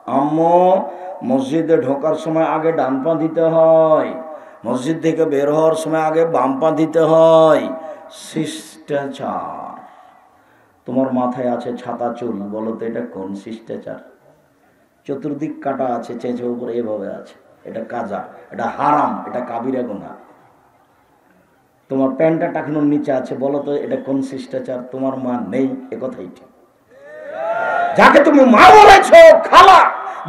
আম্মু মসজিদে ঢোকার সময় আগে ডান পা দিতে হয়, মসজিদ থেকে বের হওয়ার সময় আগে বাম পা দিতে হয়। শিষ্টাচার। তোমার মাথায় আছে ছাতা চুল, বলো তো এটা কোন শিষ্টাচার? চতুর্দিক কাটা আছে, চেঁচে উপরে এভাবে আছে, এটা কাজা, এটা হারাম, এটা কাবিরা গুনাহ। তোমার প্যান্টটা টাকানোর নিচে আছে, বলো তো এটা কোন শিষ্টাচার? তোমার মা নেই, এ কথাই ঠিক। যাকে তুমি মা বলেছো, খালা,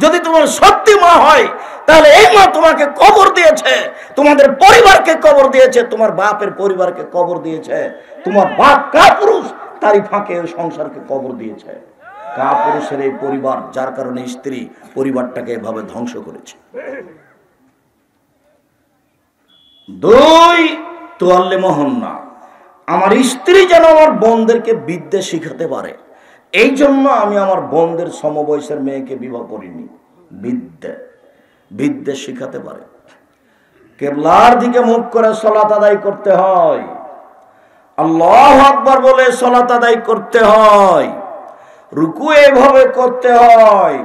যদি তোমার সত্যি মা হয় তাহলে এই মা তোমাকে কবর দিয়েছে, তোমাদের পরিবারকে কবর দিয়েছে, তোমার বাপের পরিবারকে কবর দিয়েছে। তোমার বাপ কাপুরুষ, তারই ফাঁকে সংসারকে কবর দিয়েছে। কাপুরুষের এই পরিবার, যার কারণে স্ত্রী পরিবারটাকে এভাবে ধ্বংস করেছে। 2 তোয়াল্লে মহন্না, আমার স্ত্রী যেন আমার বোনদেরকে বিদ্যে শিখাতে পারে, এই জন্য আমি আমার বোনদের সমবয়সের মেয়েকে বিবাহ করিনি। বিদ্যে শিখাতে পারে। কেবলার দিকে মুখ করে সালাত আদায় করতে হয়, আল্লাহু আকবার বলে সালাত আদায় করতে হয়, রুকু এভাবে করতে হয়,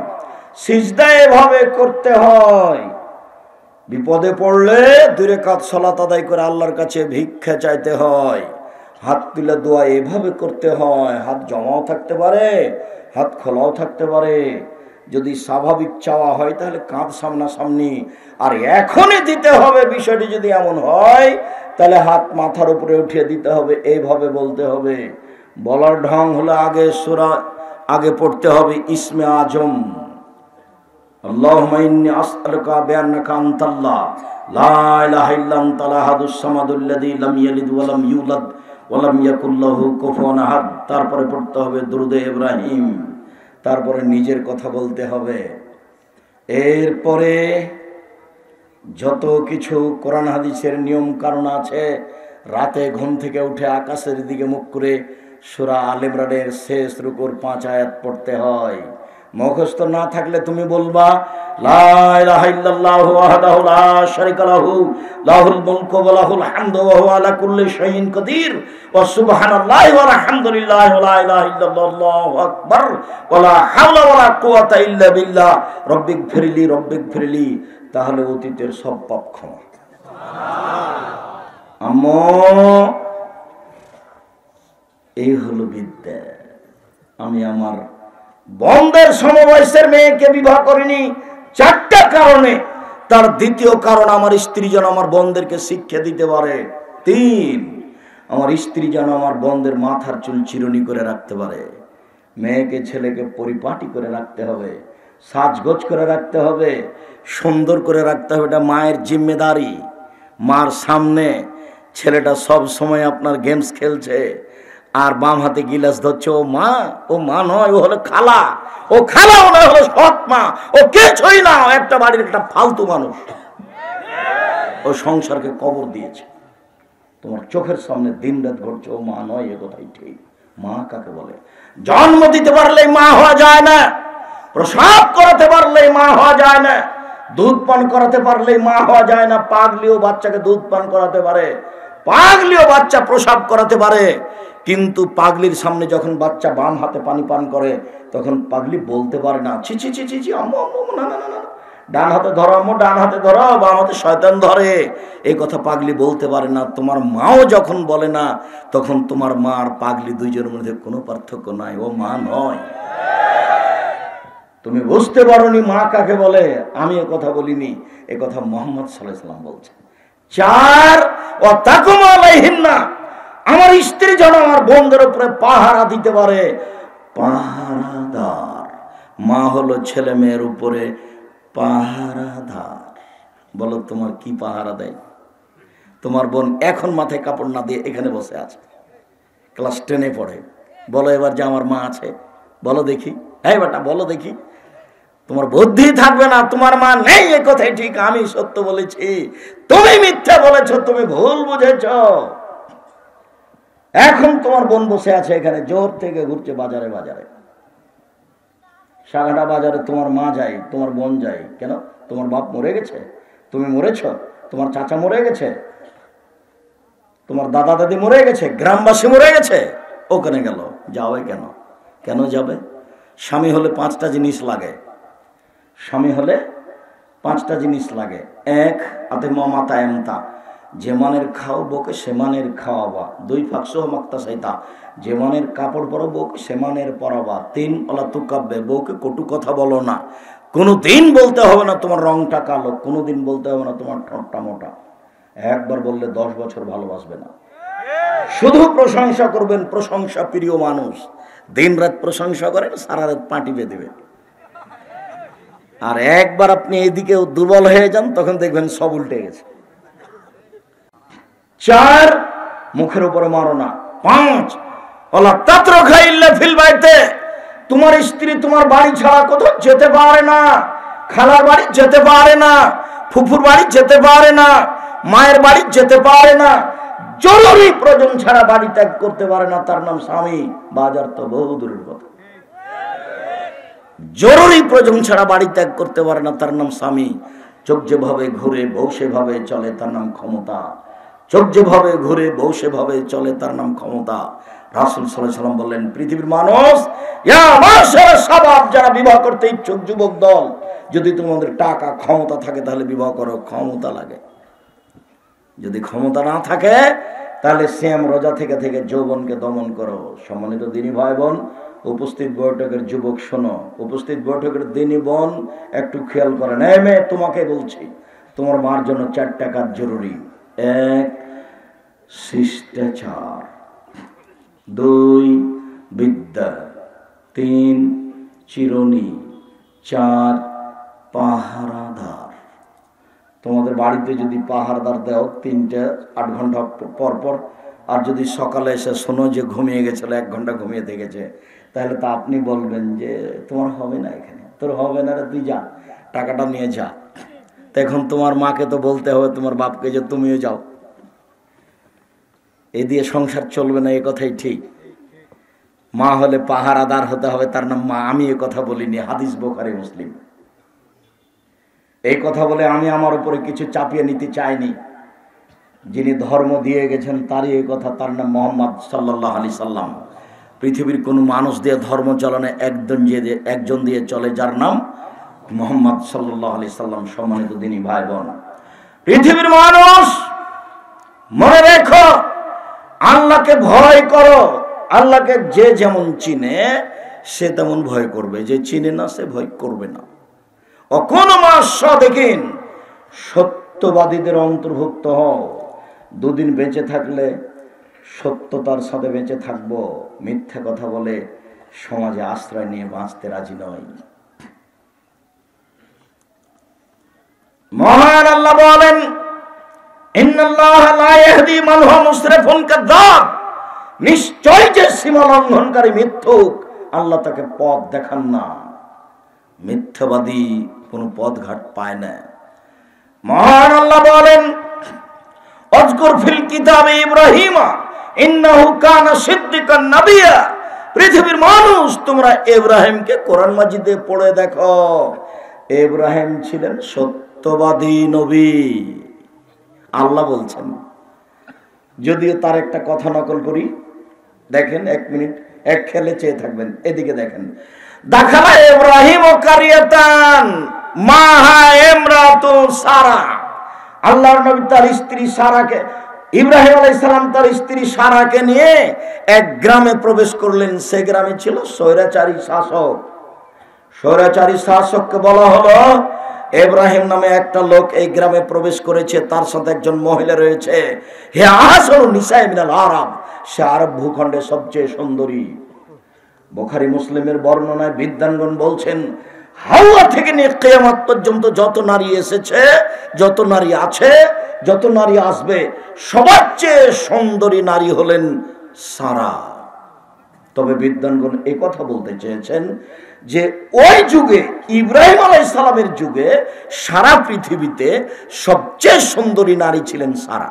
সিজদা এভাবে করতে হয়। বিপদে পড়লে 2 রাকাত সালাত আদায় করে আল্লাহর কাছে ভিক্ষা চাইতে হয়। হাত তুলে দোয়া এভাবে করতে হয়, হাত জমাও থাকতে পারে, হাত খোলাও থাকতে পারে। যদি স্বাভাবিক চাওয়া হয় তাহলে কাঁধ সামনাসামনি, আর এখনই দিতে হবে। বিষয়টি যদি এমন হয় তাহলে হাত মাথার উপরে উঠিয়ে দিতে হবে, এইভাবে বলতে হবে। বলার ঢং হলো আগে সূরা আগে পড়তে হবে ইসমে আজম, আল্লাহুম্মা ইন্নী আসআলুকা বিআন্নাকা আনতাল্লাহ লা ইলাহা ইল্লা আনতাল আহাদুস সামাদুল্লাযী লাম ইয়ালিদ ওয়া লাম ইউলাদ ওয়া লাম ইয়াকুল লাহু কুফুয়ান আহাদ। তারপরে পড়তে হবে দুরুদে ইব্রাহিম, তারপরে নিজের কথা বলতে হবে। এরপরে যত কিছু কোরআন হাদিসের নিয়ম কারণ আছে, রাতে ঘুম থেকে উঠে আকাশের দিকে মুখ করে সূরা আল ইমরানের শেষ রুকুর 5 আয়াত পড়তে হয়। মুখস্থ না থাকলে তুমি বলবা লা ইলাহা ইল্লাল্লাহু ওয়াহদাহু লা শারীকা লাহু লাহুল মুলকু ওয়া লাহুল হামদু ওয়া হুয়া আলা কুল্লি শাইইন কাদির ওয়া সুবহানাল্লাহি ওয়া আলহামদুলিল্লাহি ওয়া লা ইলাহা ইল্লাল্লাহু আকবার ওয়া লা হাওলা ওয়া লা কুওয়াতা ইল্লা বিল্লাহ রব্বিগফিরলি রব্বিগফিরলি। তাহলে অতীতের সব পাপ ক্ষমা। আম্মু, এই হলো বিদ্যা। আমি আমার বোনদের সমবয়সের মেয়েকে বিবাহ করিনি 4টা কারণে। তার দ্বিতীয় কারণ, আমার স্ত্রী যেন আমার বোনদেরকে শিক্ষা দিতে পারে। 3, আমার স্ত্রী যেন আমার বোনদের মাথার চুল চিরুনি করে রাখতে পারে। মেয়েকে ছেলেকে পরিপাটি করে রাখতে হবে, সাজগোজ করে রাখতে হবে, সুন্দর করে রাখতে হবে। এটা মায়ের জিম্মেদারি। মার সামনে ছেলেটা সব সময় আপনার গেমস খেলছে আর বাম হাতে গিলাস ধরছে, ও মা নয়, ও হলো খালা। ও খালাও নয়, হলো সৎ মা। ও কিছুই না, একটা বাড়ির একটা ফালতু মানুষ। ও সংসারকে কবর দিয়েছে। তোমার চোখের সামনে দিন রাত ঘটছে, ও মা নয়, এ কথাই ঠিক। মা কাকে বলে? জন্ম দিতে পারলেই মা হওয়া যায় না, প্রসাব করাতে পারলেই মা হওয়া যায় না, দুধ পান করাতে পারলেই মা হওয়া যায় না। পাগলিও বাচ্চাকে দুধ পান করাতে পারে, পাগলিও বাচ্চা প্রসাব করাতে পারে, কিন্তু পাগলির সামনে যখন বাচ্চা বাম হাতে পানি পান করে তখন পাগলি বলতে পারে না ছি ছি ছি ছি ছি আম্মু আম্মু, না না না, ডান হাতে ধরো আম্মু, ডান হাতে ধরো, বাম হাতে শয়তান ধরে, এই কথা পাগলি বলতে পারে না। তোমার মাও যখন বলে না, তখন তোমার মা আর পাগলি দুইজনের মধ্যে কোনো পার্থক্য নাই। ও মা নয়। তুমি বুঝতে পারোনি মা কাকে বলে। আমি এ কথা বলিনি, এ কথা মুহাম্মদ সাল্লাল্লাহু আলাইহি ওয়াসাল্লাম বলছেন। 4, ও তাকুম আলাইহিন্না, আমার স্ত্রী যেন আমার বোনদের উপরে পাহারা দিতে পারে। পাহারাদার। মা হলো ছেলে মেয়ের উপরে পাহারাদার। বলো তোমার কি পাহারা দেয়? তোমার বোন এখন মাথায় কাপড় না দিয়ে এখানে বসে আছে, ক্লাস 10-এ পড়ে। বলো এবার যে আমার মা আছে, বলো দেখি। এই বেটা বলো দেখি। তোমার বুদ্ধি থাকবে না, তোমার মা নেই, এ কথাই ঠিক। আমি সত্য বলেছি, তুমি মিথ্যা বলেছ, তুমি ভুল বুঝেছ। এখন তোমার বোন বসে আছে এখানে, জোর থেকে ঘুরছে বাজারে বাজারে, সাগাটা বাজারে। তোমার মা যায়, তোমার বোন যায় কেন? তোমার বাপ মরে গেছে, তুমি মরেছ, তোমার চাচা মরে গেছে, তোমার দাদা দাদি মরে গেছে, গ্রামবাসী মরে গেছে, ওখানে গেল। যাবে কেন? কেন যাবে? স্বামী হলে 5টা জিনিস লাগে। স্বামী হলে 5টা জিনিস লাগে। 1 আতে মামাতা এমতা, যে মানের খাও বউকে সে মানের খাওয়াবা। 2 ফাকসহ মাক্তা সাইতা, যে মানের কাপড় পরো বউকে সে মানের পরাবা। 3 অলা তুকাব্বে, বউকে কটু কথা বলো না। কোনোদিন বলতে হবে না তোমার রংটা কালো, কোনোদিন বলতে হবে না তোমার ঠোঁটটা মোটা। একবার বললে 10 বছর ভালোবাসবে না। শুধু প্রশংসা করবেন, প্রশংসা প্রিয় মানুষ। দিন রাত প্রশংসা করেন, সারা রাত পাটি বেঁধে। আর একবার আপনি এদিকে দুর্বল হয়ে যান, তখন দেখবেন সব উল্টে গেছে। 4 মুখের উপরে মারো না। 5 ওলা তাত্র খাইল্লা ফিল বাইতে, তোমার স্ত্রী তোমার বাড়ি ছাড়া কোথাও যেতে পারে না। খালার বাড়ি যেতে পারে না, ফুফুর বাড়ি যেতে পারে না, মায়ের বাড়ি যেতে পারে না। জরুরি প্রয়োজন ছাড়া বাড়ি ত্যাগ করতে পারে না, তার নাম স্বামী। বাজার তো বহু দূরের কথা। জরুরি প্রয়োজন ছাড়া বাড়ি ত্যাগ করতে পারে না, তার নাম স্বামী। চোখ যেভাবে ঘুরে বউ সেভাবে চলে, তার নাম ক্ষমতা। চোখ যেভাবে ঘুরে বউ সেভাবে চলে, তার নাম ক্ষমতা। রাসূল সাল্লাল্লাহু আলাইহি ওয়াসাল্লাম বললেন, পৃথিবীর মানুষ, ইয়া মাশারা শাবাব, যারা বিবাহ করতে ইচ্ছুক যুবক দল, যদি তোমাদের টাকা ক্ষমতা থাকে তাহলে বিবাহ করো। ক্ষমতা লাগে। যদি ক্ষমতা না থাকে তাহলে সিয়াম রোজা থেকে থেকে যৌবনকে দমন করো। সম্মানিত দিনী ভাই বোন, উপস্থিত বৈঠকের যুবক শোনো, উপস্থিত বৈঠকের দিনী বোন একটু খেয়াল করেন। এই মেয়ে, তোমাকে বলছি, তোমার মার জন্য 4টা কাজ জরুরি। 1 শিষ্টাচার, 2 বিদ্যা, 3 চিরুনি, 4 পাহারাদার। তোমাদের বাড়িতে যদি পাহারাদার দাও 3টা 8 ঘন্টা পর পর, আর যদি সকালে এসে শোনো যে ঘুমিয়ে গেছিল, 1 ঘন্টা ঘুমিয়ে থেকেছে, তাহলে তো আপনি বলবেন যে তোমার হবে না, এখানে তোর হবে না রে, তুই যা, টাকাটা নিয়ে যা। তো এখন তোমার মাকে তো বলতে হবে, তোমার বাপকে, যে তুমিও যাও। এ দিয়ে সংসার চলবে না, এ কথাই ঠিক। মা হলে পাহারাদার হতে হবে, তার নাম মা। আমি এ কথা বলিনি, হাদিস বুখারী মুসলিম। এই কথা বলে আমি আমার উপরে কিছু চাপিয়ে নিতে চাইনি। যিনি ধর্ম দিয়ে গেছেন তারই এই কথা, তার নাম মুহাম্মদ সাল্লাল্লাহু আলাইহি সাল্লাম। পৃথিবীর কোনো মানুষ দিয়ে ধর্ম চলে, একজন দিয়ে চলে, যার নাম মুহাম্মদ সাল্লাল্লাহু আলাইহি সাল্লাম। সম্মানিত দিনী ভাই বোন, পৃথিবীর মানুষ, মনে রেখো, আল্লাহকে ভয় করো। আল্লাহকে যে যেমন চিনে সে তেমন ভয় করবে, যে চিনে না সে ভয় করবে না। অকোন মাস দেখেন, সত্যবাদীদের অন্তর্ভুক্ত হও। 2 দিন বেঁচে থাকলে সত্যতার সাথে বেঁচে থাকবো, মিথ্যা কথা বলে সমাজে আশ্রয় নিয়ে বাঁচতে রাজি নয়। মহান আল্লাহ বলেন, ইন্নাল্লাহা লা ইয়াহদি মান হুয়া মুসরিফুন কাযাব, নিশ্চয় যে সীমা লঙ্ঘনকারী মিথ্যুক, আল্লাহ তাকে পথ দেখান না। মিথ্যাবাদী কোন পথ ঘাট পায় না। মহান আল্লাহ বলেন, আযকুর ফিল কিতাবে ইব্রাহিম ইন্নাহু কানা সিদ্দিকান নাবিয়্যা। পৃথিবীর মানুষ, তোমরা ইব্রাহিমকে কোরআন মাজিদে পড়ে দেখো। ইব্রাহিম ছিলেন সত্যবাদী নবী, আল্লাহ বলছেন। যদিও তার একটা কথা নকল করি, দেখেন 1 মিনিট, এক খেলে চেয়ে থাকবেন। এদিকে দেখেন, দাখালা ইব্রাহিম ও কারিয়াতান মাহা ইমরাতু সারা। আল্লাহর নবী তার স্ত্রী সারাকে, ইব্রাহিম আলাইহিস সালাম তার স্ত্রী সারাকে নিয়ে এক গ্রামে প্রবেশ করলেন। সে গ্রামে ছিল স্বৈরাচারী শাসক। স্বৈরাচারী শাসককে বলা হলো, ইব্রাহিম নামে একটা লোক এই গ্রামে প্রবেশ করেছে, তার সাথে একজন মহিলা রয়েছে। হে আহসানু নিসাই মিনাল আরব, সে আরব ভূখণ্ডের সবচেয়ে সুন্দরী। বুখারী মুসলিমের বর্ণনায় বিদ্বানগণ বলছেন, হাওয়া থেকে নিয়ে কিয়ামত পর্যন্ত যত নারী এসেছে, যত নারী আছে, যত নারী আসবে, সবার চেয়ে সুন্দরী নারী হলেন সারা। তবে বিদ্বানগণ এই কথা বলতে চেয়েছেন যে ওই যুগে, ইব্রাহিম আলাইহিস সালামের যুগে, সারা পৃথিবীতে সবচেয়ে সুন্দরী নারী ছিলেন সারা।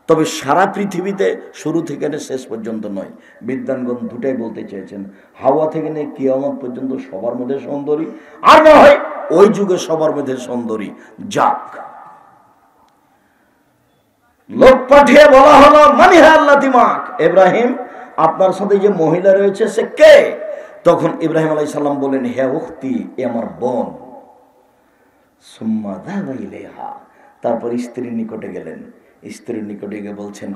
তবে সারা পৃথিবীতে শুরু থেকে শেষ পর্যন্ত নয়। বিদ্বানগণ দুটাই বলতে চেয়েছেন, হাওয়া থেকে নিয়ে কিয়ামত পর্যন্ত সবার মধ্যে সুন্দরী, আর না হয় ওই যুগে সবার মধ্যে সুন্দরী। যাক, লোক পাঠিয়ে বলা হলো, মানি হা আল্লাতি মাক, ইব্রাহিম আপনার সাথে যে মহিলা রয়েছে সে কে? তখন ইব্রাহিম আলাইহিস সালাম বলেন, হে উখতি, এ আমার বোন। সুম্মা যাহাবা ইলাইহা, তারপর স্ত্রীর নিকটে গেলেন। স্ত্রীর নিকটে গিয়ে বলছেন,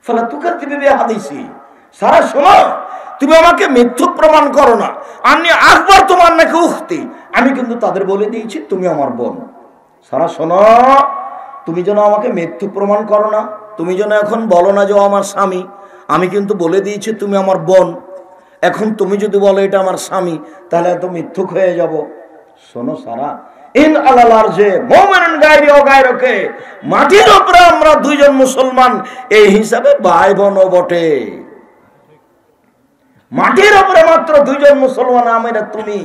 ফালা তুকাদ্দিবি বিহাদিসি, সারা শোনো, তুমি আমাকে মিথ্যুক প্রমাণ করো না। আমি আকবার তোমার নাকি উখতি, আমি কিন্তু তাদের বলে দিয়েছি তুমি আমার বোন। সারা শোনো, তুমি যেন আমাকে মিথ্যুক প্রমাণ করো না, তুমি যেন এখন বলো না যে ও আমার স্বামী, আমি কিন্তু বলে দিয়েছি তুমি আমার বোন। এখন তুমি যদি বলো এটা আমার স্বামী, তাহলে এত মিথ্যুক হয়ে যাব। শোনো সারা, ইন আলাল আরজে মুমিনুন গায়রি ও গায়রকে, মাটির উপরে আমরা দুইজন মুসলমান, এই হিসাবে ভাই বোনও বটে। মাটির উপরে মাত্র দুইজন মুসলমান, আমরা তুমি,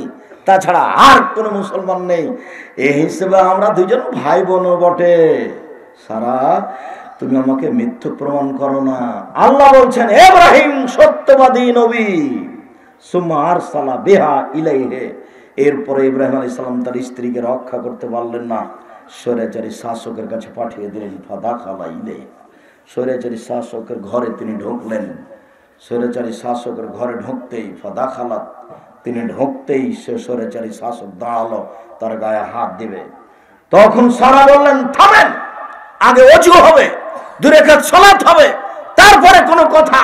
তাছাড়া আর কোন মুসলমান নেই, এই হিসেবে আমরা দুইজন ভাই বোনও বটে। সারা, তুমি আমাকে মিথ্যুক প্রমাণ করো না। আল্লাহ বলছেন, ইব্রাহিম সত্যবাদী নবী। সুম্মা আরসালা বিহা ইলাইহি, এরপরে ইব্রাহিম আলাইহিস সালাম তার স্ত্রীকে রক্ষা করতে পারলেন না, স্বৈরাচারী শাসকের কাছে পাঠিয়ে দিলেন। ফাদাখালা ইলাইহি, স্বৈরাচারী শাসকের ঘরে তিনি ঢুকলেন। স্বৈরাচারী শাসকের ঘরে ঢুকতেই, ফাদাখালাত, তিনি ঢুকতেই সে স্বৈরাচারী শাসক দাঁড়ালো, তার গায়ে হাত দিবে। তখন সারা বললেন, থামেন, আগে ওযু হবে, 2 রাকাত সালাত হবে, তারপরে কোনো কথা।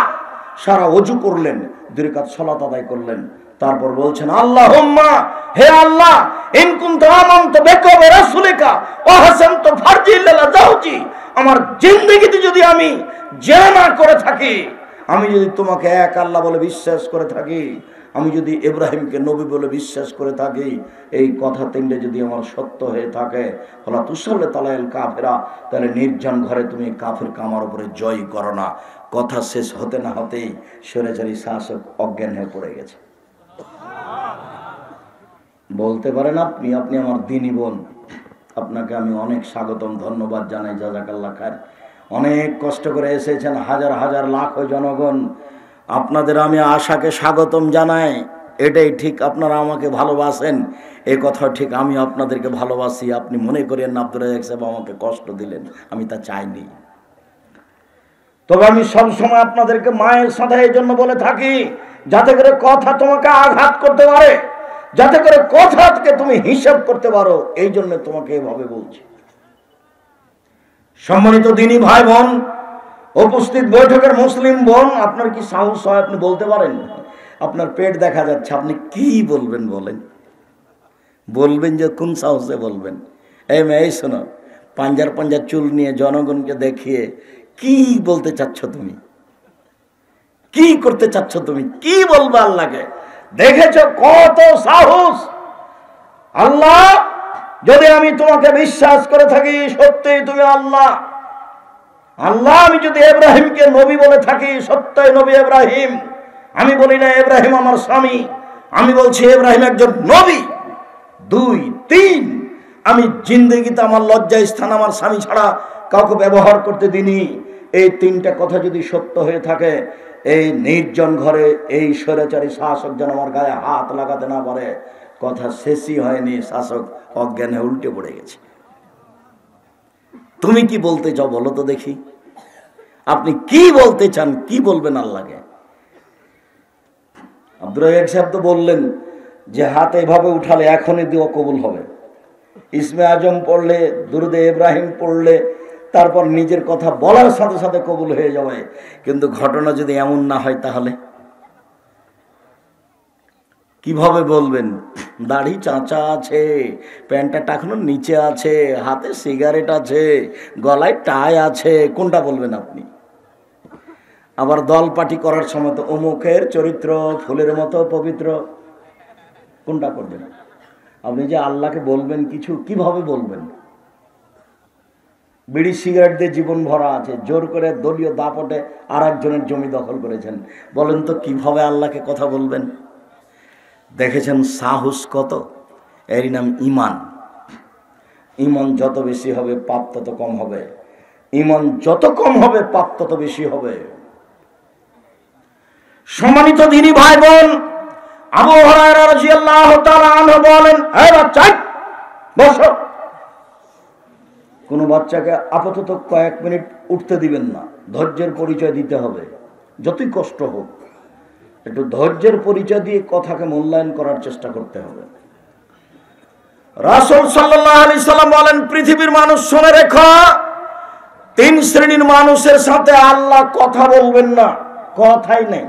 সারা ওযু করলেন, 2 রাকাত সালাত আদায় করলেন, তারপর বলছেন, আল্লাহুম্মা, হে আল্লাহ, ইন কুনতা আমানতু বিকা ওয়া রাসূলিকা ওয়া হাসানতু ফারজি ইল্লা যাওজি, আমার জিন্দেগিতে যদি আমি জিনা না করে থাকি, আমি যদি তোমাকে এক আল্লাহ বলে বিশ্বাস করে থাকি, আমি যদি ইব্রাহিমকে নবী বলে বিশ্বাস করে থাকি, এই কথা 3টে যদি আমার সত্য হয়ে থাকে, ফলা তুসাল্লে তালাইল কাফেরা, তাহলে নির্জন ঘরে তুমি কাফের কামার উপরে জয় করো না। কথা শেষ হতে না হতেই স্বৈরাচারী শাসক অজ্ঞান হয়ে পড়ে গেছে। বলতে পারেন আপনি, আপনি আমার দিনী বোন, আপনাকে আমি অনেক স্বাগতম, ধন্যবাদ জানাই, জাযাকাল্লাহ খায়ের। অনেক কষ্ট করে এসেছেন, হাজার হাজার লাখ জনগণ, আপনাদের আমি আশাকে স্বাগতম জানাই। এটাই ঠিক, আপনারা আমাকে ভালোবাসেন, এই কথা ঠিক, আমি আপনাদেরকে ভালোবাসি। আপনি মনে করেন না আব্দুর রাজ্জাক সাহেব আমাকে কষ্ট দিলেন, আমি তা চাইনি। তবে আমি সবসময় আপনাদেরকে মায়ের সাথে এই জন্য বলে থাকি, যাতে করে কথা তোমাকে আঘাত করতে পারে, যাতে করে কথা থেকে তুমি হিসাব করতে পারো, এই জন্য তোমাকে এভাবে বলছি। সম্মানিত দিনী ভাই বোন, উপস্থিত বৈঠকের মুসলিম বোন, আপনার কি সাহস হয় আপনি বলতে পারেন? আপনার পেট দেখা যাচ্ছে, আপনি কি বলবেন বলেন? বলবেন যে কোন সাহসে বলবেন? এই মেয়ে শোনো, পাঞ্জার পাঞ্জার চুল নিয়ে জনগণকে দেখিয়ে কি বলতে চাচ্ছ তুমি? কি করতে চাচ্ছ তুমি? কি বলবে আল্লাহকে? দেখেছ কত সাহস? আল্লাহ, যদি আমি তোমাকে বিশ্বাস করে থাকি সত্যই তুমি আল্লাহ, আল্লাহ, আমি যদি ইব্রাহিমকে নবী বলে থাকি সত্যই নবী ইব্রাহিম, আমি বলি না ইব্রাহিম আমার স্বামী, আমি বলছি ইব্রাহিম একজন নবী। 2, 3, আমি জিন্দেগিতে আমার লজ্জা স্থান আমার স্বামী ছাড়া কাউকে ব্যবহার করতে দিনি। এই 3টা কথা যদি সত্য হয়ে থাকে, এই নির্জন ঘরে এই স্বৈরাচারী শাসক যেন আমার গায়ে হাত লাগাতে না পারে। কথা শেষই হয়নি, শাসক অজ্ঞানে উল্টে পড়ে গেছে। তুমি কি বলতে চাও বলো তো দেখি? আপনি কি বলতে চান? কি বলবেন আল্লাহকে? আব্দুর রাজ্জাক সাহেব তো বললেন যে হাত এভাবে উঠালে এখনই দোয়া কবুল হবে, ইসমে আজম পড়লে, দুরুদে ইব্রাহিম পড়লে, তারপর নিজের কথা বলার সাথে সাথে কবুল হয়ে যাবে। কিন্তু ঘটনা যদি এমন না হয় তাহলে কিভাবে বলবেন? দাড়ি চাঁচা আছে, প্যান্টটা টাকানোর নিচে আছে, হাতে সিগারেট আছে, গলায় টাই আছে, কোনটা বলবেন আপনি? আবার দল পার্টি করার সময় তো অমুকের চরিত্র ফুলের মতো পবিত্র, কোনটা করবেন? আপনি যে আল্লাহকে বলবেন কিছু, কিভাবে বলবেন? বিড়ি সিগারেট দিয়ে জীবন ভরা আছে, জোর করে দলীয় দাপটে আর একজনের জমি দখল করেছেন, বলেন তো কিভাবে আল্লাহকে কথা বলবেন? দেখেছেন সাহস কত? এরই নাম ঈমান। ঈমান যত বেশি হবে পাপ তত কম হবে, ঈমান যত কম হবে পাপ তত বেশি হবে। সম্মানিত দিনী ভাই বোন, আবু হুরায়রা রাদিয়াল্লাহু তাআলা আনহু বলেন, এই বাচ্চা বসো। কোনো বাচ্চাকে আপাতত কয়েক মিনিট উঠতে দিবেন না, ধৈর্যের পরিচয় দিতে হবে, যতই কষ্ট হোক একটু ধৈর্যের পরিচয় দিয়ে কথাকে মূল্যায়ন করার চেষ্টা করতে হবে। রাসূল সাল্লাল্লাহু আলাইহি সাল্লাম বলেন, পৃথিবীর মানুষ শুনে রেখো, 3 শ্রেণীর মানুষের সাথে আল্লাহ কথা বলবেন না, কথাই নেই।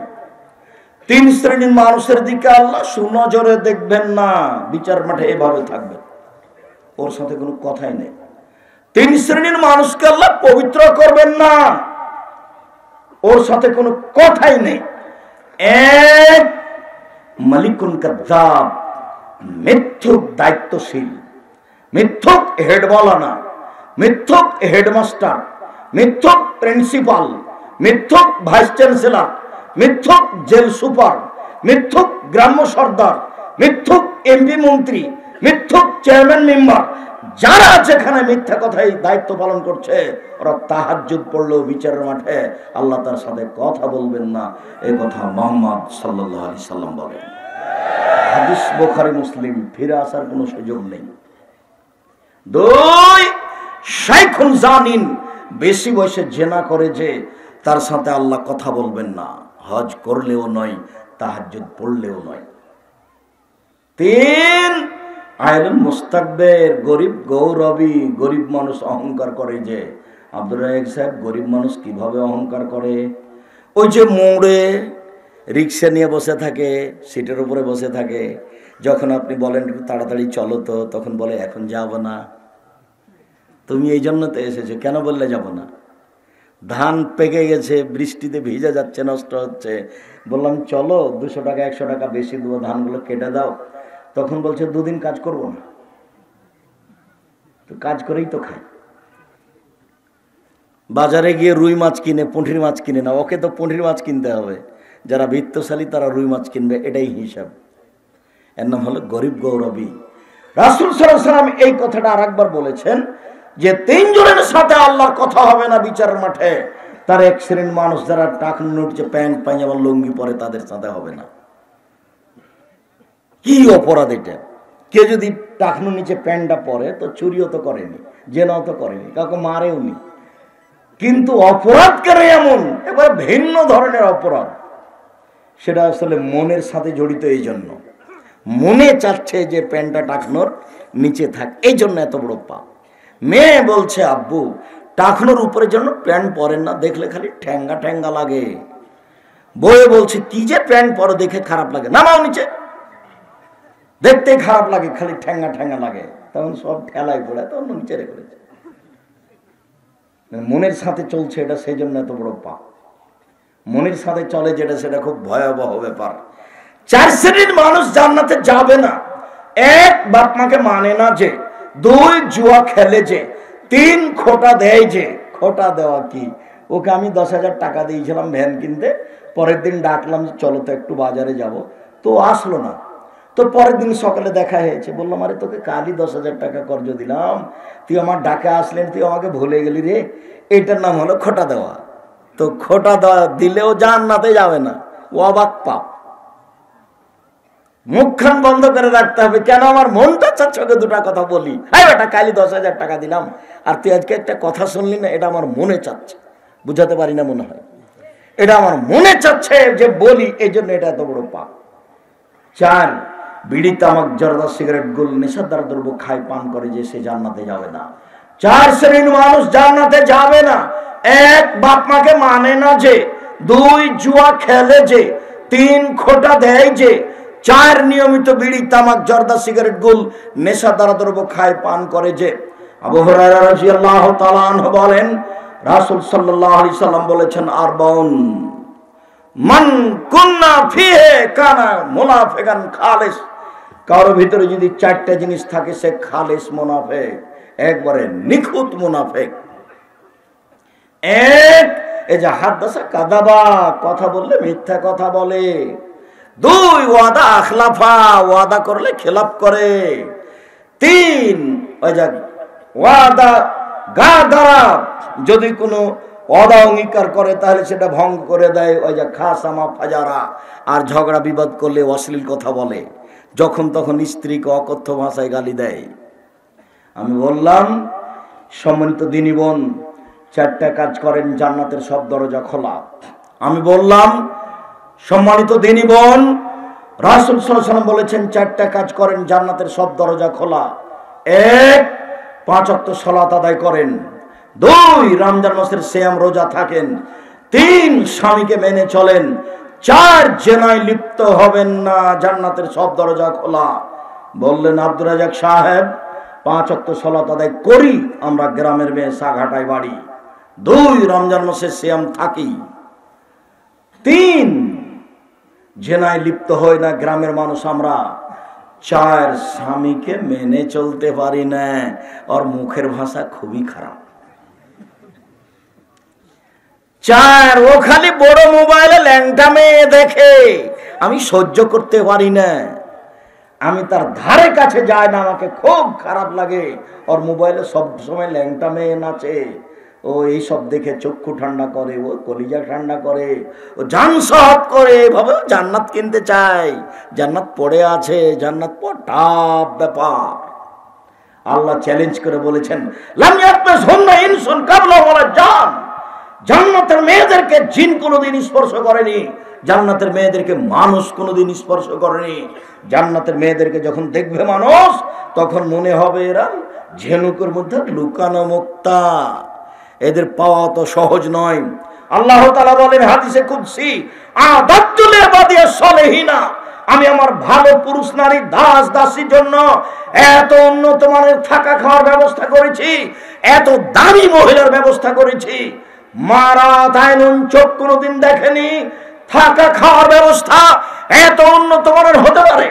3 শ্রেণীর মানুষের দিকে আল্লাহ সুনজরে দেখবেন না, বিচার মাঠে এভাবে থাকবেন, ওর সাথে কোনো কথাই নেই। 3 শ্রেণীর মানুষকে আল্লাহ পবিত্র করবেন না, ওর সাথে কোনো কথাই নেই। এক, মালিকুন কাযযাব, মিথ্যুক দায়িত্বশীল, মিথ্যুক হেডওয়ালা, মিথ্যুক হেডমাস্টার, মিথ্যুক প্রিন্সিপাল, মিথ্যুক ভাইস চ্যান্সেলর, মিথ্যুক জেল সুপার, মিথ্যুক গ্রাম্য সর্দার, মিথ্যুক এমপি মন্ত্রী, মিথ্যুক চেয়ারম্যান মেম্বার, যারা যেখানে মিথ্যা কথাই দায়িত্ব পালন করছে, ওরা তাহাজ্জুদ পড়লেও বিচারের মাঠে আল্লাহ তার সাথে কথা বলবেন না, এই কথা মুহাম্মদ সাল্লাল্লাহু আলাইহি সাল্লাম বলেন। হাদিস বুখারী মুসলিম, ফিরে আসার কোনো সুযোগ নেই। 2, শাইখুন জানিন, বেশি বয়সে জেনা করে যে, তার সাথে আল্লাহ কথা বলবেন না, হজ করলেও নয়, তাহাজ্জুদ পড়লেও নয়। 3, আইলুল মুস্তাকবির, গরিব গৌরবী, গরিব মানুষ অহংকার করে যে। আব্দুর রাজ্জাক সাহেব গরিব মানুষ কিভাবে অহংকার করে? ওই যে মোড়ে রিক্সা নিয়ে বসে থাকে, সিটের উপরে বসে থাকে, যখন আপনি বলেন একটু তাড়াতাড়ি চলো তো, তখন বলে এখন যাব না। তুমি এই জন্য তো এসেছো, কেন বললে যাব না? ধান পেকে গেছে, বৃষ্টিতে ভিজে যাচ্ছে, নষ্ট হচ্ছে, বললাম চলো 200 টাকা 100 টাকা বেশি দেবো, ধানগুলো কেটে দাও। তখন বলছে 2 দিন কাজ করবো না। তো কাজ করেই তো খায়। বাজারে গিয়ে রুই মাছ কিনে, পুঁটির মাছ কিনে না, ওকে তো পুঁটির মাছ কিনতে হবে। যারা বিত্তশালী তারা রুই মাছ কিনবে, এটাই হিসাব। এর নাম হলো গরিব গৌরবী। রাসূল সাল্লাল্লাহু আলাইহি সাল্লাম এই কথাটা আরেকবার বলেছেন যে 3 জনের সাথে আল্লাহর কথা হবে না বিচারের মাঠে। তার 1 শ্রেণীর মানুষ যারা টাকনুর নিচে প্যান্ট পায়জামা লুঙ্গি পরে, তাদের সাথে হবে না। কি অপরাধ এটা? কেউ যদি টাকনুর নিচে প্যান্টটা পরে, তো চুরিও তো করেনি, জেনাও তো করেনি, কাউকে মারেও নি, কিন্তু অপরাধ কেন এমন? এবার ভিন্ন ধরনের অপরাধ। সেটা আসলে মনের সাথে জড়িত। এই জন্য মনে চাচ্ছে যে প্যান্টটা টাকনোর নিচে থাক, এই জন্য এত বড় পাপ। মেয়ে বলছে, আব্বু টাকনোর উপরে জন্য প্যান্ট পরেন না, দেখলে খালি ঠ্যাঙ্গা ঠ্যাঙ্গা লাগে। বউয়ে বলছে, কি যে প্যান্ট পরো, দেখে খারাপ লাগে, নামাও নিচে, দেখতে খারাপ লাগে, খালি ঠ্যাঙ্গা ঠ্যাঙ্গা লাগে। তখন সব ঠেলায় পড়ে, তখন নিচে রেখেছে। মনের সাথে চলছে এটা, সেই জন্য এত বড় পাপ। মনের সাথে চলে যেটা, সেটা খুব ভয়াবহ ব্যাপার। 4 শ্রেণীর মানুষ জান্নাতে যাবে না। 1, বাপ মাকে মানে না যে। 2, জুয়া খেলে যে। 3, খোটা দেয় যে। খোটা দেওয়া কি? ওকে আমি 10,000 টাকা দিয়েছিলাম ভ্যান কিনতে, পরের দিন ডাকলাম যে চলো তো একটু বাজারে যাব, তো আসলো না। তো পরের দিন সকালে দেখা হয়েছে, বললাম আরে তোকে কালই 10,000 টাকা কর্জ দিলাম, তুই আমার ডাকে আসলেন, তুই আমাকে ভুলে গেলি রে। এটার নাম হলো খোটা দেওয়া। তো খোটা দেওয়া দিলেও জান্নাতে যাবে না, ও অবাক পাপ। মুখখান বন্ধ করে রাখতে হবে। কেন? আমার মনটা চাচ্ছে ওকে 2টা কথা বলি। হ্যাঁ বেটা, কালই 10,000 টাকা দিলাম, আর তুই আজকে একটা কথা শুনলি না, এটা আমার মনে চাচ্ছে। বুঝাতে পারি না মনে হয়, এটা আমার মনে চাচ্ছে যে বলি, এই জন্য এটা এত বড় পাপ। 4, বিড়ি তামাক জর্দা সিগারেট গোল নেশাদার দ্রব্য খায় পান করে যে, সে জান্নাতে যাবে না। 4 শ্রেণীর মানুষ জান্নাতে যাবে না। 1, বাপ মাকে মানে না যে। 2, জুয়া খেলে যে। 3, খোটা দেয় যে। 4, নিয়মিত বিড়ি তামাক জর্দা সিগারেট গোল নেশাদার দ্রব্য খায় পান করে যে। আবু হুরায়রা রাদিয়াল্লাহু তাআলা আনহু বলেন, রাসূল সাল্লাল্লাহু আলাইহি সাল্লাম বলেছেন, আরবাউন মান কুন্না ফিহে কানা মুনাফিকান খালিস। কারো ভিতরে যদি 4টা জিনিস থাকে, সে খালিস মুনাফিক, একবারে নিখুঁত মুনাফিক। 1, এই যে হাদাসা কাযাবা, কথা বললে মিথ্যা কথা বলে। 2, ওয়াদা আখলাফা, ওয়াদা করলে খেলাফ করে। 3, ওই যে ওয়াদা গাদারা, যদি কোনো ওয়াদা অঙ্গীকার করে তাহলে সেটা ভঙ্গ করে দেয়। ওই যে খাসামা ফাজারা, আর ঝগড়া বিবাদ করলে অশ্লীল কথা বলে, যখন তখন স্ত্রীকে অকথ্য ভাষায় গালি দেয়। আমি বললাম, সম্মানিত দিনী বোন, 4টা কাজ করেন, জান্নাতের সব দরজা খোলা। আমি বললাম, সম্মানিত দিনী বোন, রাসূল সাল্লাল্লাহু আলাইহি ওয়াসাল্লাম বলেছেন 4টা কাজ করেন, জান্নাতের সব দরজা খোলা। এক, 5 ওয়াক্ত সালাত আদায় করেন। 2, রমজান মাসের সিয়াম রোজা থাকেন। 3, স্বামীকে মেনে চলেন। 4, জেনায় লিপ্ত হবেন না, জান্নাতের সব দরজা খোলা। বললেন আব্দুর রাজাক সাহেব 5 ওয়াক্ত সালাত আদায় করি, আমরা গ্রামের মেয়ে, সাঘাটায় বাড়ি। 2, রমজান মাসে সিয়াম থাকি। 3, জেনায় লিপ্ত হই না, গ্রামের মানুষ আমরা। 4, স্বামীকে মেনে চলতে পারি না, আর মুখের ভাষা খুবই খারাপ। 4, ও খালি বড় মোবাইলে ল্যাংটা মেয়ে দেখে, আমি সহ্য করতে পারি না, আমি তার ধারে কাছে যাই না, আমাকে খুব খারাপ লাগে। ওর মোবাইলে সব সময় ল্যাংটা মেয়ে নাচে, ও এইসব দেখে চক্ষু ঠান্ডা করে, ও কলিজা ঠান্ডা করে, ও জান সহত করে, এভাবে জান্নাত কিনতে চায়। জান্নাত পড়ে আছে, জান্নাত টাফ ব্যাপার। আল্লাহ চ্যালেঞ্জ করে বলেছেন, লাম ইয়াতমাসহুন্না ইনসুন ক্বাবলাহুম ওয়ালা জান। জান্নাতের মেয়েদেরকে জিন কোনোদিন স্পর্শ করেনি, জান্নাতের মেয়েদেরকে মানুষ কোনোদিন স্পর্শ করেনি। জান্নাতের মেয়েদেরকে যখন দেখবে মানুষ, তখন মনে হবে এরা ঝিনুকের মধ্যে লুকানো মুক্তা, এদের পাওয়া তো সহজ নয়। আল্লাহ তাআলা বলেন হাদিসে কুদসি, আদাতু লিবাদিয়াস সালিহিনা, আমি আমার ভালো পুরুষ নারী দাস দাসীর জন্য এত উন্নত মানের থাকা খাওয়ার ব্যবস্থা করেছি, এত দামি মহিলার ব্যবস্থা করেছি, মারা তাইনুন, চোখ কোনোদিন দেখেনি। থাকা খাওয়ার ব্যবস্থা এত উন্নত মানের হতে পারে,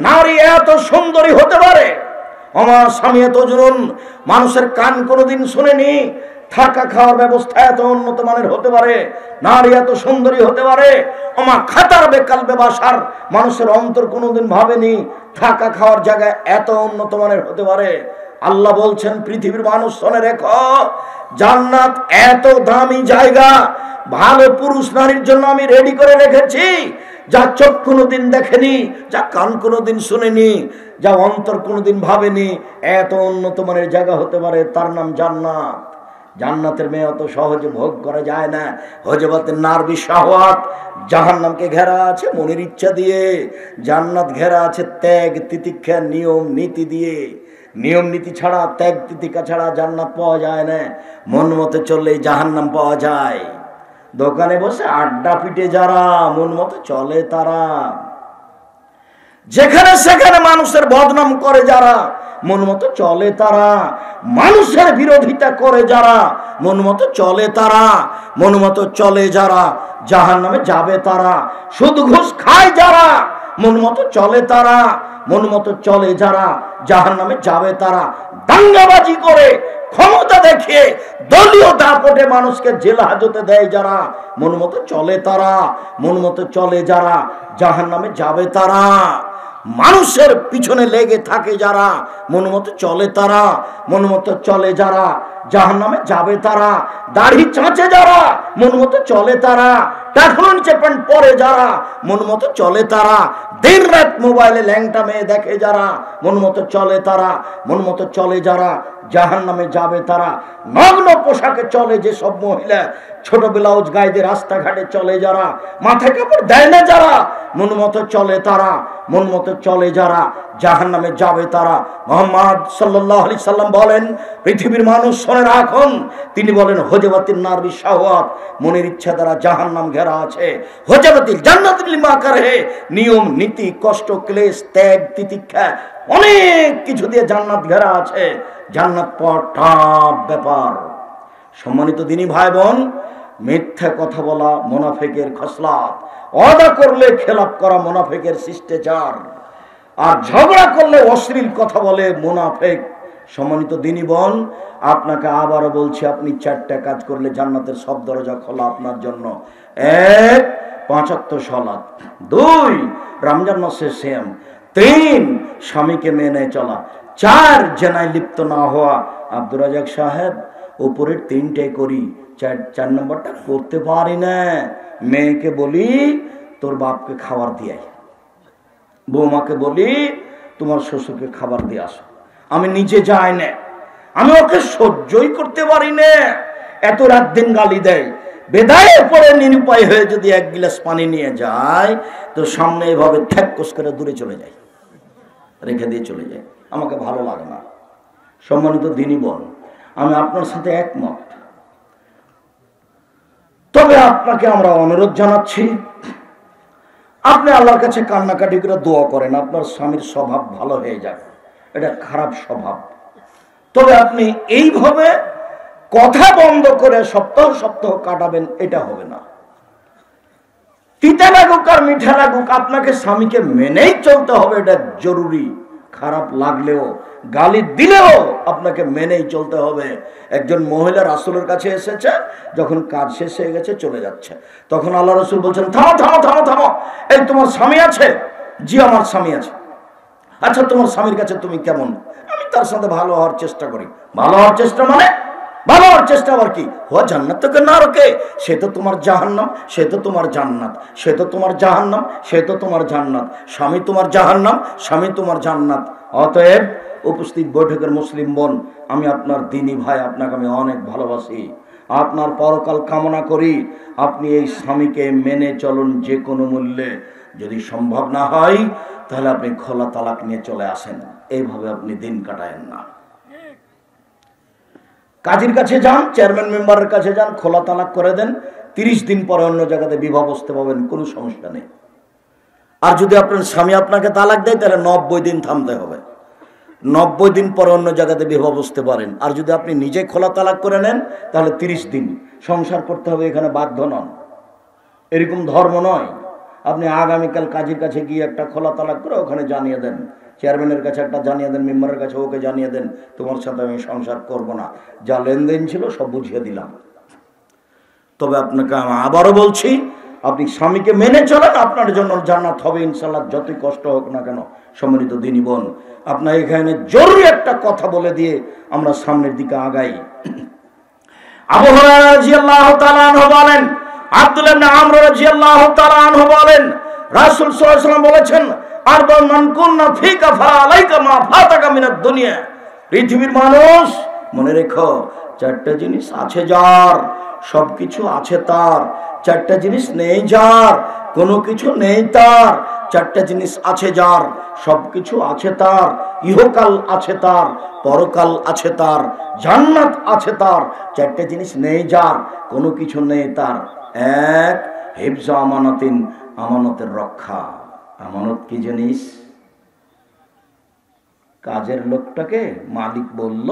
নারী এত সুন্দরী হতে পারে। আমার স্বামী এত জুনুন, মানুষের কান কোনোদিন শুনেনি। থাকা খাওয়ার ব্যবস্থা এত উন্নত মানের হতে পারে, নারী এত সুন্দরী হতে পারে। আমার খাতার বেকাল বেবাসার মানুষের অন্তর কোনোদিন ভাবেনি থাকা খাওয়ার জায়গায় এত উন্নত মানের হতে পারে। আল্লাহ বলছেন, পৃথিবীর মানুষ শুনে রেখো, জান্নাত এত দামি জায়গা ভালো পুরুষ নারীর জন্য আমি রেডি করে রেখেছি, যা চোখ কোনোদিন দেখেনি, যা কান কোনোদিন শুনেনি, যা অন্তর কোনোদিন ভাবেনি। এত উন্নত মানের জায়গা হতে পারে, তার নাম জান্নাত। জান্নাতের মেয়ে অত সহজে ভোগ করা যায় না। হযরতের নারবি শাহওয়াত, জাহান্নামকে ঘেরা আছে মনের ইচ্ছা দিয়ে, জান্নাত ঘেরা আছে ত্যাগ তিতিক্ষা নিয়ম নীতি দিয়ে। নিয়ম নীতি ছাড়া, ত্যাগ তিতিক্ষা ছাড়া জান্নাত পাওয়া যায় না। মন মতো চললেই জাহান্নাম পাওয়া যায়। দোকানে বসে আড্ডা পিটে যারা, মন মতো চলে তারা। যেখানে সেখানে মানুষের বদনাম করে যারা, মন মতো চলে তারা। মানুষের বিরোধিতা করে যারা, মন মতো চলে তারা। মন মতো চলে যারা, জাহান্নামে যাবে তারা। সুদ ঘুষ খায় যারা, মন মতো চলে তারা। মন মতো চলে যারা, জাহান্নামে যাবে তারা। দাঙ্গাবাজি করে, ক্ষমতা দেখিয়ে, দলীয় দাপটে মানুষকে জেল হাজতে দেয় যারা, মন মতো চলে তারা। মন মতো চলে যারা, জাহান্নামে যাবে তারা। মানুষের পিছনে লেগে থাকে যারা, মন মতো চলে তারা। মন মতো চলে যারা, জাহান্নামে যাবে তারা। দাড়ি চাঁচে যারা, মন মতো চলে তারা। টাকনুন চেপেন পরে যারা, মন মতো চলে তারা। দিন রাত মোবাইলে ল্যাংটা মেয়ে দেখে যারা, মন মতো চলে তারা। মন মতো চলে যারা, জাহান্নামে যাবে তারা। নগ্ন পোশাকে চলে যে সব মহিলা, ছোট ব্লাউজ গায়ে দিয়ে রাস্তাঘাটে চলে যারা, মাথায় কাপড় দেয় না যারা, মন মতো চলে তারা। মন মতো চলে যারা, জাহান্নামে যাবে তারা। মুহাম্মদ সাল্লাল্লাহু আলাইহি সাল্লাম বলেন, পৃথিবীর মানুষ শুনে রাখুন, তিনি বলেন হযরতিন নারবি শাহওয়াত, মনের ইচ্ছা দ্বারা জাহান্নাম ঘেরা আছে। হযরতিল জান্নাতুল লিমা কারহে, নিয়ম নীতি কষ্ট ক্লেশ ত্যাগ তিতিক্ষা অনেক কিছু দিয়ে জান্নাত ঘেরা আছে। জান্নাত পাওয়া টাফ ব্যাপার। সম্মানিত দিনী ভাই বোন, মিথ্যা কথা বলা মুনাফিকের খসলাত, ওয়াদা করলে খেলাপ করা মুনাফিকের শিষ্টাচার, আর ঝগড়া করলে অশ্লীল কথা বলে মুনাফিক। সম্মানিত দিনী বোন, আপনাকে আবারও বলছি, আপনি 4টা কাজ করলে জান্নাতের সব দরজা খোলা আপনার জন্য। 1, 5 ওয়াক্ত সালাত। 2, রমজান মাসের সিয়াম। 3, স্বামীকে মেনে চলা। 4, জেনায় লিপ্ত না হওয়া। আব্দুর রাজাক সাহেব, উপরের 3টে করি, 4 নম্বরটা করতে পারি না। মেয়েকে বলি তোর বাপকে খাবার দিয়ে, বৌমাকে বলি তোমার শ্বশুরকে খাবার দিয়ে আসো। আমি নিজে যাই না, আমি ওকে সহ্যই করতে পারি না। এত রাত দিন গালি দেয়। বেদায় পরে নিরুপায় হয়ে যদি 1 গ্লাস পানি নিয়ে যায়, তো সামনে এভাবে ঠ্যাক্কস করে দূরে চলে যায়, রেখে দিয়ে চলে যায়। আমাকে ভালো লাগে না। সম্মানিত দিনী বোন, আমি আপনার সাথে একমত। তবে আপনাকে আমরা অনুরোধ জানাচ্ছি, আপনি আল্লাহর কাছে কান্নাকাটি করে দোয়া করেন আপনার স্বামীর স্বভাব ভালো হয়ে যাক। এটা খারাপ স্বভাব। তবে আপনি এইভাবে কথা বন্ধ করে সপ্তাহ সপ্তাহ কাটাবেন, এটা হবে না। তিতা লাগুক আর মিঠা লাগুক, আপনাকে স্বামীকে মেনেই চলতে হবে, এটা জরুরি। খারাপ লাগলেও, গালি দিলেও আপনাকে মেনেই চলতে হবে। একজন মহিলা রাসূলের কাছে এসেছে, যখন কাজ শেষ হয়ে গেছে চলে যাচ্ছে, তখন আল্লাহ রাসূল বলছেন, থামো থামো থামো থামো, এই তোমার স্বামী আছে? জি আমার স্বামী আছে। আচ্ছা তোমার স্বামীর কাছে তুমি কেমন? আমি তার সাথে ভালো হওয়ার চেষ্টা করি। ভালো হওয়ার চেষ্টা মানে? ভালো হওয়ার চেষ্টা আবার কি? হুয়া জান্নাত থেকে না রোকে, সে তো তোমার জাহান্নাম, সে তো তোমার জান্নাত, সে তো তোমার জাহান্নাম, সে তো তোমার জান্নাত। স্বামী তোমার জাহান্নাম, স্বামী তোমার জান্নাত। অতএব উপস্থিত বৈঠকের মুসলিম বোন, আমি আপনার দ্বীনি ভাই, আপনাকে আমি অনেক ভালোবাসি, আপনার পরকাল কামনা করি। আপনি এই স্বামীকে মেনে চলুন যে কোনো মূল্যে। যদি সম্ভব না হয় তাহলে আপনি খোলা তালাক নিয়ে চলে আসেন। এইভাবে আপনি দিন কাটায়েন না। কাজীর কাছে যান, চেয়ারম্যান মেম্বারের কাছে যান, খোলা তালাক করে দেন। 30 দিন পরে অন্য জায়গাতে বিবাহ বসতে পাবেন, কোনো সমস্যা নেই। আর যদি আপনার স্বামী আপনাকে তালাক দেয় তাহলে 90 দিন থামতে হবে। 90 দিন পরে অন্য জায়গাতে বিবাহ বসতে পারেন। আর যদি আপনি নিজে খোলা তালাক করে নেন তাহলে 30 দিন সংসার করতে হবে, এখানে বাধ্য নন। এরকম ধর্ম নয়। আপনি আগামীকাল কাজীর কাছে গিয়ে একটা খোলা তালাক করে ওখানে জানিয়ে দেন, চেয়ারম্যানের কাছে একটা জানিয়ে দেন, মেম্বারের কাছে ওকে জানিয়ে দেন, তোমার সাথে আমি সংসার করব না, যা লেনদেন ছিল সব বুঝিয়ে দিলাম। তবে আপনাকে আমি আবারও বলছি, আপনি স্বামীকে মেনে চলেন, আপনার জন্য জান্নাত হবে ইনশাআল্লাহ, যতই কষ্ট হোক না কেন। সম্মানিত দিনী বোন, আপনার এখানে জরুরি একটা কথা বলে দিয়ে আমরা সামনের দিকে আগাই। আবু হুরায়রা রাদিয়াল্লাহু তাআলা আনহু বলেন, আব্দুল্লাহ ইবনে আমর রাদিয়াল্লাহু তাআলা আনহু বলেন, রাসূল সাল্লাল্লাহু আলাইহি ওয়াসাল্লাম বলেছেন, আরবা মান কুননা ফিকা ফালাইকা মা ফাতাকা মিনাদ দুনিয়া। পৃথিবীর মানুষ, মনে রেখো, 4টা জিনিস আছে যার, সবকিছু আছে তার। 4টা জিনিস নেই যার, কোনো কিছু নেই তার। 4টা জিনিস আছে যার, সবকিছু আছে তার। ইহকাল আছে তার, পরকাল আছে তার, জান্নাত আছে তার। 4টা জিনিস নেই যার, কোনো কিছু নেই তার। এক, হিফজ আমানাতিন, আমানতের রক্ষা। আমানত কি জিনিস? কাজের লোকটাকে মালিক বলল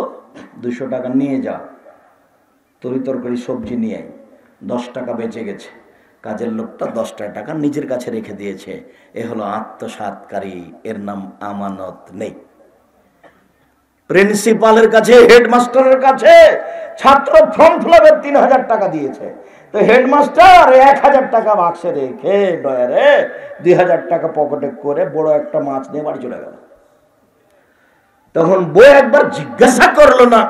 200 টাকা নিয়ে যা, তরি তরকারি সবজি নিয়ে, 10 টাকা বেঁচে গেছে। কাজের লোকটা 10টা টাকা নিজের কাছে রেখে দিয়েছে, এ হলো আত্মসাৎকারী, এর নাম আমানত নেই। প্রিন্সিপালের কাছে, হেডমাস্টারের কাছে ছাত্র ফর্ম ফিলাপের 3000 টাকা দিয়েছে, তো হেডমাস্টার 1000 টাকা বাক্সে রেখে ডয়ারে 2000 টাকা পকেটে করে বড় একটা মাছ নিয়ে বাড়ি চলে গেল। তখন বই একবার জিজ্ঞাসা করলো না,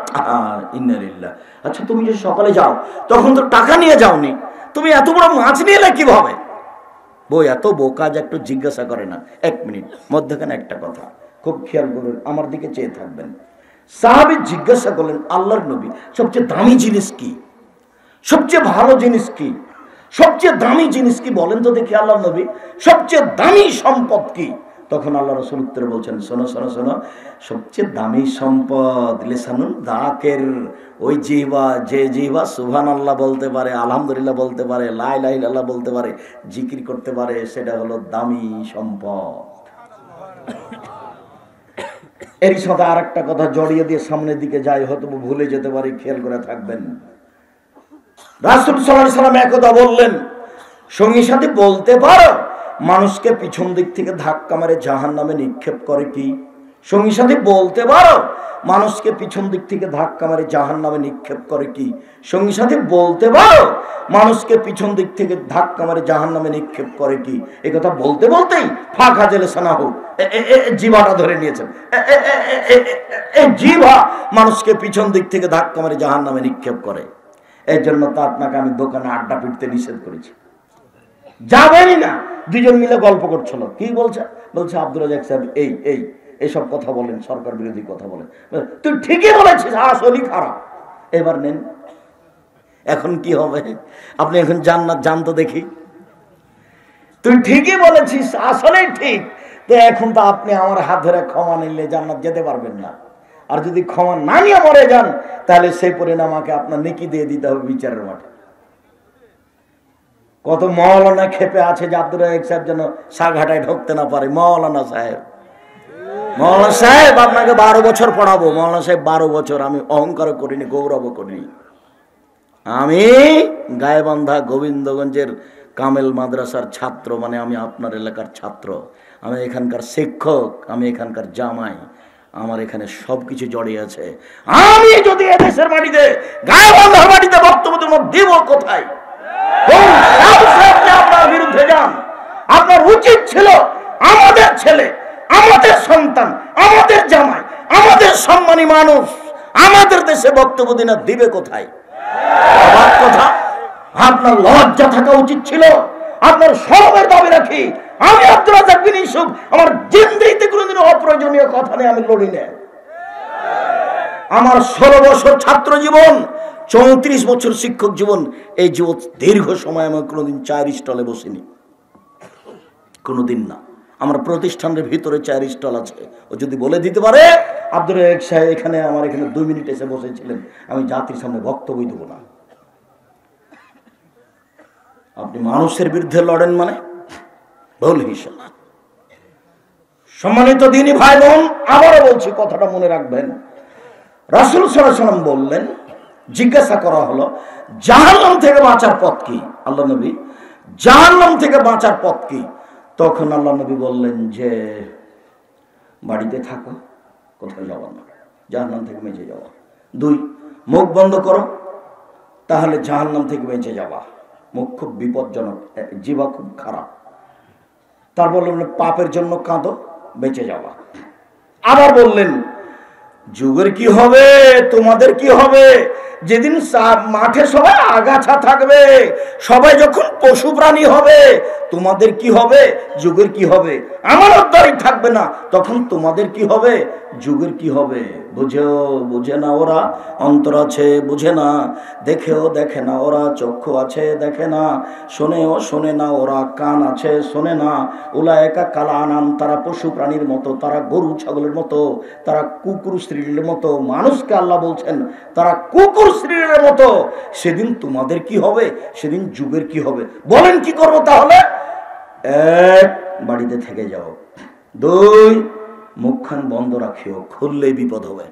ইন্নালিল্লাহ, আচ্ছা তুমি যে সকালে যাও তখন তো টাকা নিয়ে যাওনি, তুমি এত বড় মাছ নিয়ে এলে কিভাবে? বই এত বোকা যে একটু জিজ্ঞাসা করে না। 1 মিনিট, মধ্যখানে একটা কথা খুব খেয়াল করুন, আমার দিকে চেয়ে থাকবেন। সাহাবী জিজ্ঞাসা করলেন, আল্লাহর নবী, সবচেয়ে দামি জিনিস কি? সবচেয়ে ভালো জিনিস কি? সবচেয়ে দামি জিনিস কি বলেন তো দেখি আল্লাহর নবী, সবচেয়ে দামি সম্পদ কি? তখন আল্লাহ রাসূল উত্তরে বলছেন, শোনো শোনো শোনো, সবচেয়ে দামি সম্পদ লিসানুন যাকির, ওই জিহ্বা, যে জিহ্বা সুবহানাল্লাহ বলতে পারে, আলহামদুলিল্লাহ বলতে পারে, লা ইলাহা ইল্লাল্লাহ বলতে পারে, জিকির করতে পারে, সেটা হলো দামি সম্পদ। এর সাথে আরেকটা কথা জড়িয়ে দিয়ে সামনের দিকে যাই, হয়তো ভুলে যেতে পারি, খেয়াল করে থাকবেন। রাসূল সাল্লাল্লাহু আলাইহি সাল্লাম একদা বললেন, সঙ্গী সাথী বলতে পারো মানুষকে পিছন দিক থেকে ধাক্কা মেরে জাহান্নামে নিক্ষেপ করে কি? সঙ্গী সাথী বলতে পারো মানুষকে পিছন দিক থেকে ধাক্কা মেরে জাহান্নামে নিক্ষেপ করে কি? সঙ্গী সাথী বলতে পারো মানুষকে পিছন দিক থেকে ধাক্কা মেরে জাহান্নামে নিক্ষেপ করে কি? এই কথা বলতে বলতেই ফাঁকা জেলে সানা হোক জিভাটা ধরে নিয়েছেন। এই জিভা মানুষকে পিছন দিক থেকে ধাক্কা মেরে জাহান্নামে নিক্ষেপ করে। এর জন্য তো আপনাকে আমি দোকানে আড্ডা পিটতে নিষেধ করেছি, যাবেনই না। 2জন মিলে গল্প করছিল, কি বলছে? বলছে আব্দুল রাজ্জাক সাহেব এইসব কথা বলেন, সরকার বিরোধী কথা বলেন। তুই ঠিকই বলেছিস, আসলেই খারাপ। এবার নেন, এখন কি হবে? আপনি এখন জান্নাত জানতো দেখি। তুই ঠিকই বলেছিস, আসলেই ঠিক। তো এখন তো আপনি আমার হাত ধরে ক্ষমা নিলে জান্নাত যেতে পারবেন না। আর যদি ক্ষমা না নিয়ে মরে যান তাহলে সেই পরিণাম আমাকে আপনার নেকি দিয়ে দিতে হবে বিচারের মাঠে। কত মৌলানা খেপে আছে যে আব্দুর রাজ্জাক সাহেব যেন সাঘাটায় ঢুকতে না পারে। মৌলানা সাহেব আপনাকে 12 বছর পড়াবো। মৌলানা সাহেব 12 বছর। আমি অহংকার করিনি, গৌরব করিনি। আমি গায়েবান্ধা গোবিন্দগঞ্জের কামেল মাদ্রাসার ছাত্র, মানে আমি আপনার এলাকার ছাত্র, আমি এখানকার শিক্ষক, আমি এখানকার জামাই, আমার এখানে সবকিছু জড়িয়ে আছে। আমি যদি এদেশের মাটিতে গায়েবান্ধার মাটিতে বক্তব্য দিব কোথায়? আপনার বিরুদ্ধে যান। আপনার উচিত ছিল আমাদের ছেলে, আমাদের সন্তান, আমাদের জামাই, আমাদের সম্মানী মানুষ আমাদের দেশে বক্তব্য দিবে কোথায়? কথা। আপনার লজ্জা থাকা উচিত ছিল। আপনার সবের দাবি রাখি। আমি আব্দুর রাজ্জাক বিন ইউসুফ আমার জিন্দেগিতে কোনোদিন অপ্রয়োজনীয় কথা নিয়ে আমি লড়ি না। আমার 16 বছর ছাত্র জীবন, 34 বছর শিক্ষক জীবন, এই জীবন দীর্ঘ সময় আমি কোনোদিন চায়ের স্টলে বসিনি, কোনোদিন না। আমার প্রতিষ্ঠানের ভিতরে চায়ের স্টল আছে। ও যদি বলে দিতে পারে আব্দুর রাজ্জাক সাহেব এখানে আমার এখানে 2 মিনিট এসে বসেছিলেন, আমি জাতির সামনে বক্তব্য দেবো না। আপনি মানুষের বিরুদ্ধে লড়েন মানে ভুল হিসাব। সম্মানিত দিনী ভাই বোন, আবারও বলছি, কথাটা মনে রাখবেন। রাসূল সাল্লাল্লাহু আলাইহি ওয়াসাল্লাম বললেন, জিজ্ঞাসা করা হলো জাহান্নাম থেকে বাঁচার পথ কি? আল্লাহ নবী, জাহান্নাম থেকে বাঁচার পথ কি? তখন আল্লাহ নবী বললেন যে বাড়িতে থাকো, কোথাও যাওয়া না, জাহান্নাম থেকে বেঁচে যাওয়া। 2, মুখ বন্ধ করো, তাহলে জাহান্নাম থেকে বেঁচে যাওয়া। মুখ খুব বিপজ্জনক, জিহ্বা খুব খারাপ। তারপর বললেন পাপের জন্য কাঁদো, বেঁচে যাওয়া। আবার বললেন যুগের কি হবে, তোমাদের কি হবে? যেদিন মাঠে সবাই আগাছা থাকবে, সবাই যখন পশু প্রাণী হবে, তোমাদের কি হবে? যুগের কি হবে? আমার অন্তরে থাকবে না, তখন তোমাদের কি হবে? যুগের কি হবে? বুঝে না ওরা, অন্তর আছে বুঝে না, দেখেও দেখে না ওরা, চক্ষু আছে দেখে না, শোনেও শোনে না ওরা, কান আছে শোনে না। উলায়েকা কাল আনাম, তারা পশু প্রাণীর মতো, তারা গরু ছাগলের মতো, তারা কুকুর স্ত্রীর মতো। মানুষকে আল্লাহ বলছেন তারা কুকুর স্ত্রীর মতো। সেদিন তোমাদের কি হবে? সেদিন যুগের কি হবে? বলেন কি করবো তাহলে? 1, বাড়িতে থেকে যাও। 2, মুখখান বন্ধ রাখিও, খুললেই বিপদ হবে।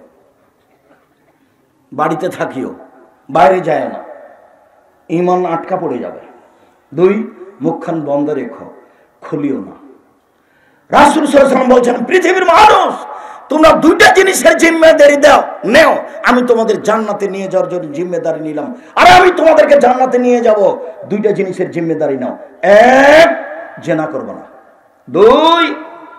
বাড়িতে থাকিও, বাইরে যায় না, ঈমান আটকা পড়ে যাবে। 2, মুখখান বন্ধ রেখো, খুলিও না। রাসূল সাল্লাল্লাহু আলাইহি ওয়াসাল্লাম বলছেন পৃথিবীর মানুষ, তোমরা 2টা জিনিসের জিম্মেদারি নেও। আমি তোমাদের জান্নাতে নিয়ে যাওয়ার জন্য জিম্মেদারি নিলাম, আর আমি তোমাদেরকে জান্নাতে নিয়ে যাব। 2টা জিনিসের জিম্মেদারি নাও। 1, জেনা করবে না। 2,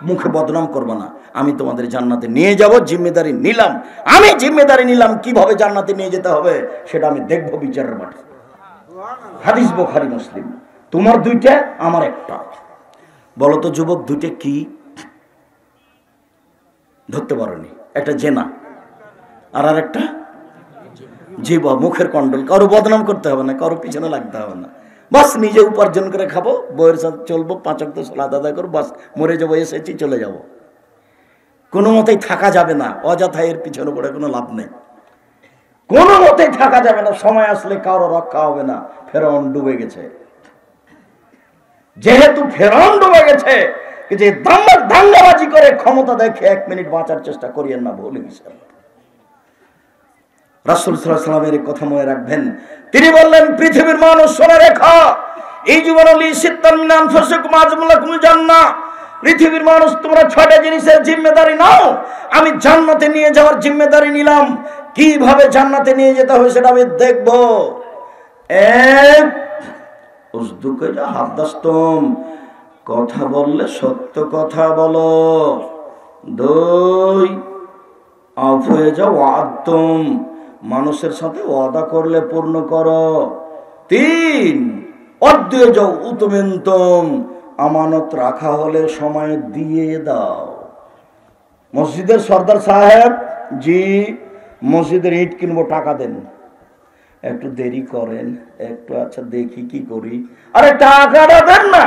মুখে বদনাম করবে না। আমি তোমাদের জান্নাতে নিয়ে যাব, জিম্মেদারি নিলাম। আমি জিম্মেদারি নিলাম, কিভাবে জান্নাতে নিয়ে যেতে হবে সেটা আমি দেখব বিচারের মাঠে। হাদিস বুখারী মুসলিম। তোমার 2টা, আমার 1টা। বলো তো যুবক, 2টা কি ধরতে পারোনি? একটা জেনা, আর আরেকটা জিহ্বা, মুখের কন্ট্রোল। কারো বদনাম করতে হবে না, কারো পিছনে লাগতে হবে না, বাস নিজে উপার্জন করে খাবো, বইয়ের সাথে চলবো, 5 ওয়াক্ত সালাত আদায় করবো, বাস মরে যাবো, এসেছি চলে যাব। কোনো মতেই থাকা যাবে না, অযথা এর পিছনে পড়ে কোনো লাভ নেই। কোনো মতেই থাকা যাবে না, সময় আসলে কারো রক্ষা হবে না। ফেরাউন ডুবে গেছে। যেহেতু ফেরাউন ডুবে গেছে, যে দাঙ্গাবাজি করে ক্ষমতা দেখে 1 মিনিট বাঁচার চেষ্টা করিয়েন না, ভুলে গেছেন। রাসূল সাল্লাল্লাহু আলাইহি ওয়াসাল্লামের কথা মনে রাখবেন। তিনি বললেন পৃথিবীর মানুষ শোনা রেখা, এই জীবনে সিত্তান মিন আনফুসিকুম আযমুলাকুম জান্নাহ। পৃথিবীর মানুষ, তোমরা 6টা জিনিসের জিম্মেদারি নাও। আমি জান্নাতে নিয়ে যাওয়ার জিম্মেদারি নিলাম। কিভাবে জান্নাতে নিয়ে যেতে হবে সেটা আমি দেখব। 1, উসদুকে যা হাদাসতুম, কথা বললে সত্য কথা বলো। 2, আফ হয়ে যাও ওয়াদতুম, মানুষের সাথে ওয়াদা করলে পূর্ণ করো। 3, অদ্দে যাও উতমিনতুম, আমানত রাখা হলে সময় দিয়ে দাও। মসজিদের সর্দার সাহেব, জি মসজিদের ইট কিনবো, টাকা দেন। একটু দেরি করেন, একটু আচ্ছা দেখি কি করি, আরে টাকাটা দেন না,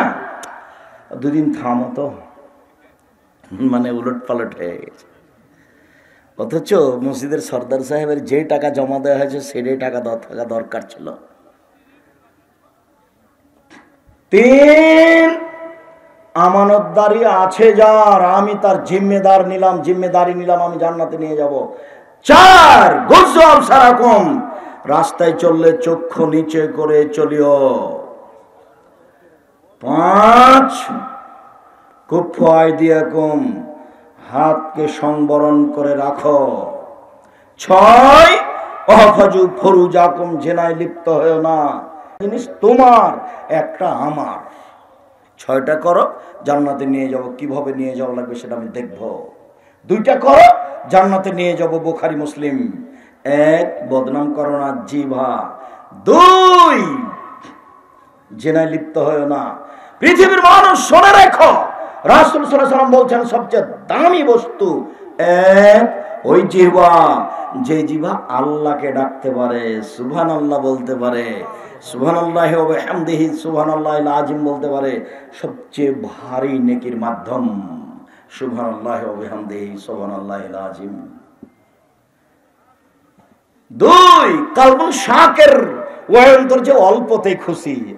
2 দিন থামো তো। মানে উলট পালট হয়ে গেছে। অথচ মসজিদের সর্দার সাহেবের যে টাকা জমা দেওয়া হয়েছে সেটাই টাকা থাকা দরকার ছিল। 3, আমানতদারি আছে যার, আমি তার জিম্মেদারি নিলাম, আমি জান্নাতে নিয়ে যাব। 4, গুজব সারাক্ষণ, রাস্তায় চললে চক্ষু নিচে করে চলিও। 5, কুফু আইদিয়াকুম, হাতকে সংবরণ করে রাখো। 6, অহফাজু ফরুজাকুম, জেনায় লিপ্ত হয়েও না। জিনিস তোমার, একটা আমার। 6টা করো, জান্নাতে নিয়ে যাব। কিভাবে নিয়ে যাওয়া লাগবে সেটা আমি দেখব। 2টা করো, জান্নাতে নিয়ে যাব। বুখারী মুসলিম। 1, বদনাম করো না জিভা। 2, জেনায় লিপ্ত হয়েও না। পৃথিবীর মানুষ শুনে রেখো, রাসূল সাল্লাল্লাহু আলাইহি ওয়াসাল্লাম বলছেন সবচেয়ে দামি বস্তু 1, ওই জিহ্বা, যে জিহ্বা আল্লাহকে ডাকতে পারে, সুবহানাল্লাহ বলতে পারে, সুবহানাল্লাহি ওয়া বিহামদিহি সুবহানাল্লাহিল আযীম বলতে পারে। সবচেয়ে ভারী নেকির মাধ্যম সুবহানাল্লাহি ওয়া বিহামদিহি সুবহানাল্লাহিল আযীম। 2, কালবুন শাকির, ওই অন্তর যে অল্পতেই খুশি।